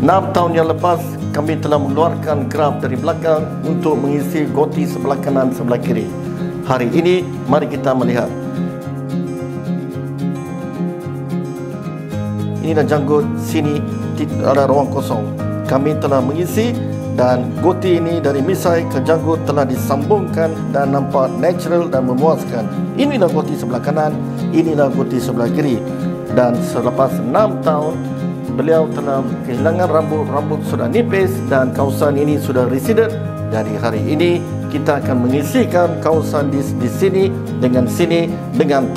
6 tahun yang lepas, kami telah mengeluarkan graf dari belakang untuk mengisi goti sebelah kanan, sebelah kiri. Hari ini, mari kita melihat. Inilah janggut, sini ada ruang kosong. Kami telah mengisi dan goti ini dari misai ke janggut telah disambungkan dan nampak natural dan memuaskan. Inilah goti sebelah kanan, inilah goti sebelah kiri. Dan selepas 6 tahun, beliau telah kehilangan rambut sudah nipis dan kawasan ini sudah receded. Dari hari ini kita akan mengisikan kawasan di sini dengan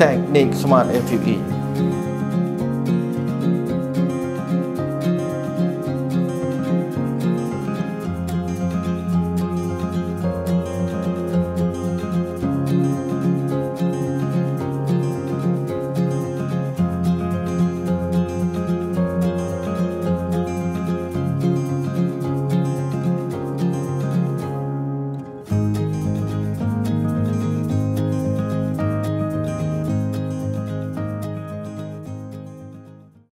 teknik Smart FUE.